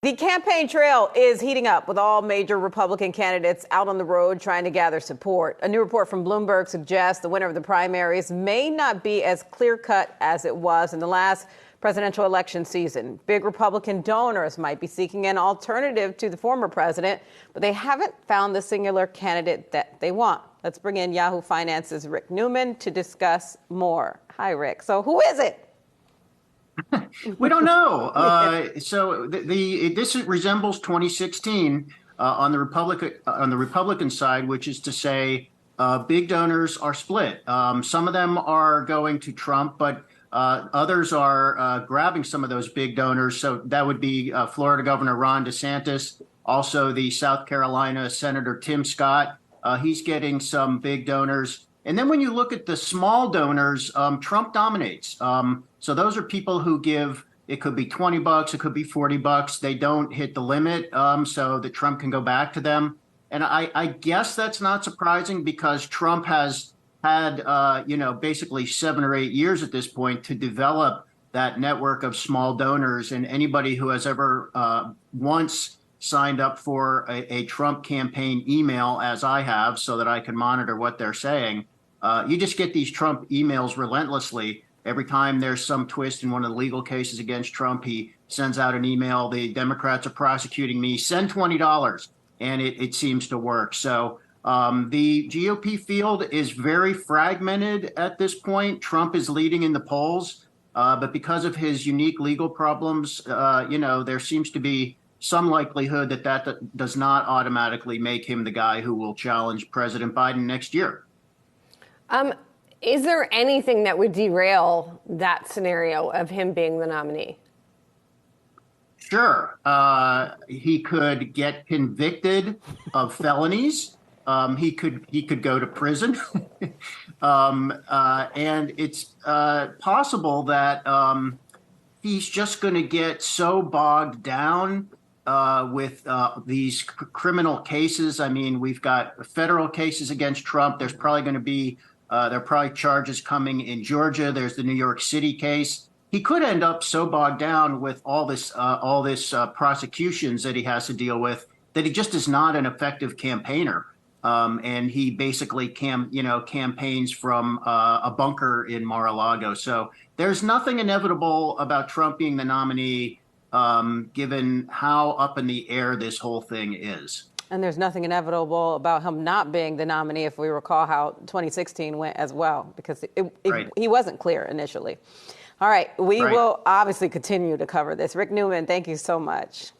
The campaign trail is heating up with all major Republican candidates out on the road trying to gather support. A new report from Bloomberg suggests the winner of the primaries may not be as clear-cut as it was in the last presidential election season. Big Republican donors might be seeking an alternative to the former president, but they haven't found the singular candidate that they want. Let's bring in Yahoo Finance's Rick Newman to discuss more. Hi, Rick. So who is it? We don't know. This resembles 2016 on the Republican side, which is to say, big donors are split. Some of them are going to Trump, but others are grabbing some of those big donors. So that would be Florida Governor Ron DeSantis, also the South Carolina Senator Tim Scott. He's getting some big donors. And then when you look at the small donors, Trump dominates. So those are people who give, it could be $20, it could be $40. They don't hit the limit so that Trump can go back to them. And I guess that's not surprising because Trump has had, basically 7 or 8 years at this point to develop that network of small donors. And anybody who has ever once signed up for a Trump campaign email, as I have, so that I can monitor what they're saying, you just get these Trump emails relentlessly. Every time there's some twist in one of the legal cases against Trump, he sends out an email. The Democrats are prosecuting me. Send $20. And it seems to work. So the GOP field is very fragmented at this point. Trump is leading in the polls. But because of his unique legal problems, there seems to be some likelihood that does not automatically make him the guy who will challenge President Biden next year. Is there anything that would derail that scenario of him being the nominee? Sure. He could get convicted of felonies. He could go to prison. And it's possible that he's just going to get so bogged down with these criminal cases. I mean, we've got federal cases against Trump. There's probably going to be there are probably charges coming in Georgia. There's the New York City case. He could end up so bogged down with all this prosecutions that he has to deal with that he just is not an effective campaigner. And he basically campaigns from a bunker in Mar-a-Lago. So there's nothing inevitable about Trump being the nominee, given how up in the air this whole thing is. And there's nothing inevitable about him not being the nominee, if we recall how 2016 went as well, because he wasn't clear initially. All right, we will obviously continue to cover this. Rick Newman, thank you so much.